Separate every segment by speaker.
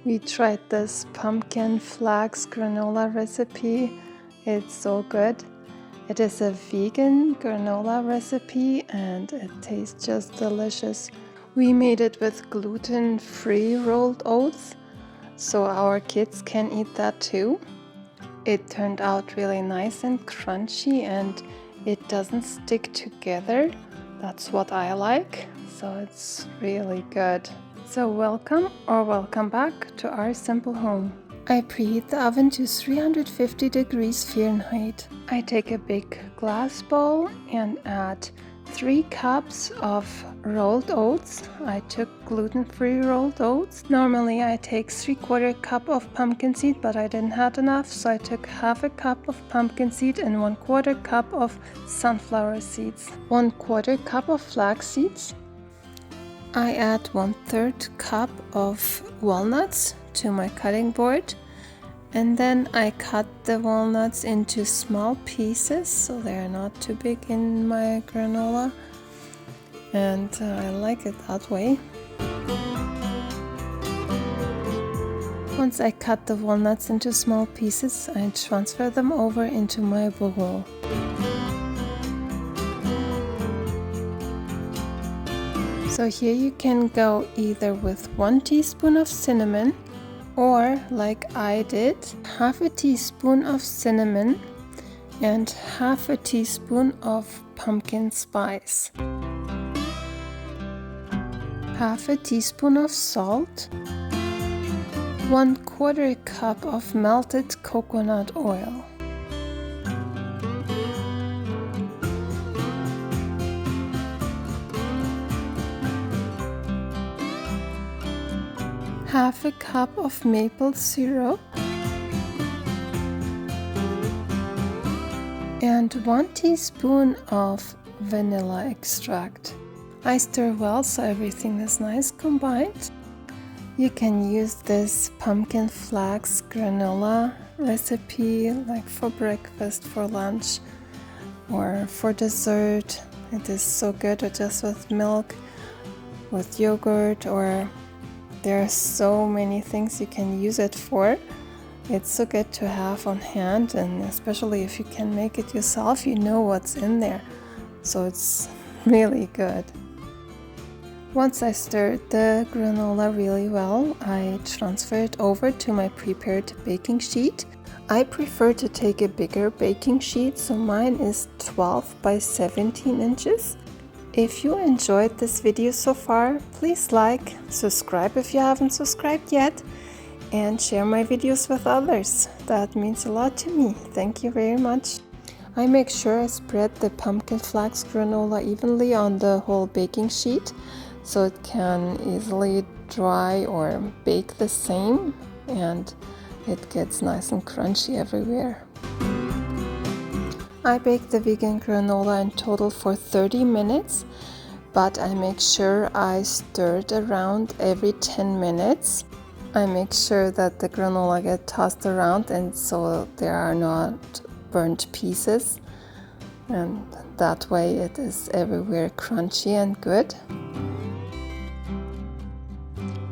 Speaker 1: We tried this pumpkin flax granola recipe. It's so good. It is a vegan granola recipe and it tastes just delicious. We made it with gluten-free rolled oats, so our kids can eat that too. It turned out really nice and crunchy and it doesn't stick together. That's what I like, so it's really good. So welcome or welcome back to our simple home. I preheat the oven to 350 degrees Fahrenheit. I take a big glass bowl and add 3 cups of rolled oats. I took gluten-free rolled oats. Normally I take 3/4 cup of pumpkin seed, but I didn't have enough, so I took half a cup of pumpkin seed and 1/4 cup of sunflower seeds. 1/4 cup of flax seeds. I add 1/3 cup of walnuts to my cutting board, and then I cut the walnuts into small pieces so they're not too big in my granola, and I like it that way. Once I cut the walnuts into small pieces, I transfer them over into my bowl. So here you can go either with 1 teaspoon of cinnamon, or like I did, half a teaspoon of cinnamon and half a teaspoon of pumpkin spice, half a teaspoon of salt, 1/4 cup of melted coconut oil, half a cup of maple syrup, and 1 teaspoon of vanilla extract. I stir well so everything is nice combined. You can use this pumpkin flax granola recipe like for breakfast, for lunch, or for dessert. It is so good, or just with milk, with yogurt, or there are so many things you can use it for. It's so good to have on hand, and especially if you can make it yourself, you know what's in there. So it's really good. Once I stirred the granola really well, I transfer it over to my prepared baking sheet. I prefer to take a bigger baking sheet, so mine is 12 by 17 inches. If you enjoyed this video so far, please like, subscribe if you haven't subscribed yet, and share my videos with others. That means a lot to me. Thank you very much. I make sure I spread the pumpkin flax granola evenly on the whole baking sheet so it can easily dry or bake the same, and it gets nice and crunchy everywhere. I bake the vegan granola in total for 30 minutes, but I make sure I stir it around every 10 minutes. I make sure that the granola gets tossed around and so there are not burnt pieces, and that way it is everywhere crunchy and good.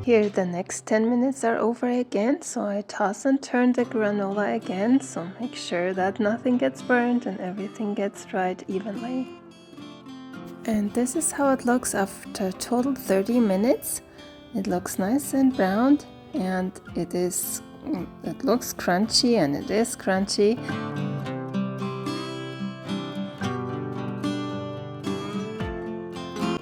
Speaker 1: Here the next 10 minutes are over again, so I toss and turn the granola again, so make sure that nothing gets burned and everything gets dried evenly. And this is how it looks after total 30 minutes. It looks nice and browned, and it looks crunchy, and it is crunchy.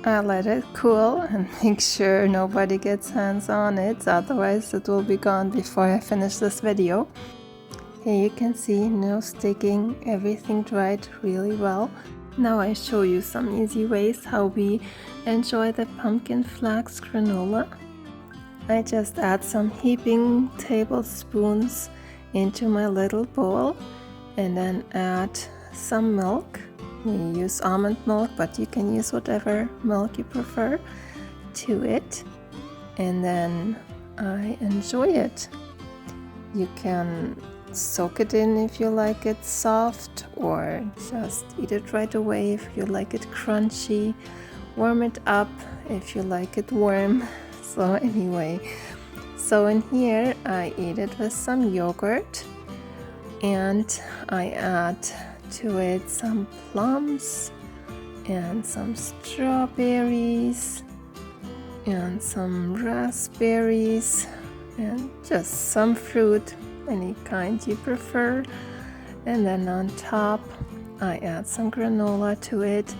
Speaker 1: I let it cool and make sure nobody gets hands on it, otherwise it will be gone before I finish this video. Here you can see no sticking, everything dried really well. Now I show you some easy ways how we enjoy the pumpkin flax granola. I just add some heaping tablespoons into my little bowl and then add some milk. We use almond milk, but you can use whatever milk you prefer to it, and then I enjoy it. You can soak it in if you like it soft, or just eat it right away if you like it crunchy. Warm it up if you like it warm. So anyway, So in here I eat it with some yogurt, and I add to it some plums and some strawberries and some raspberries and just some fruit, any kind you prefer. And then on top I add some granola to it,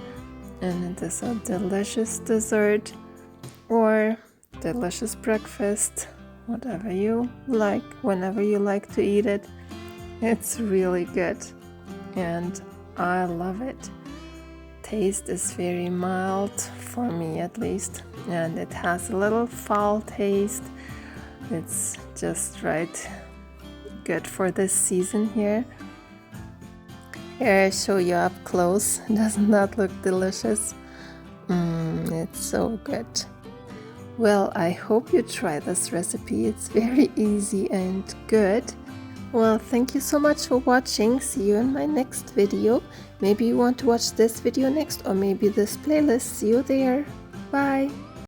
Speaker 1: and it is a delicious dessert or delicious breakfast, whatever you like, whenever you like to eat it. It's really good and I love it. Taste is very mild, for me at least, and it has a little fall taste. It's just right good for this season here. Here I show you up close. Doesn't that look delicious? It's so good. Well, I hope you try this recipe. It's very easy and good. Well, thank you so much for watching. See you in my next video. Maybe you want to watch this video next, or maybe this playlist. See you there. Bye.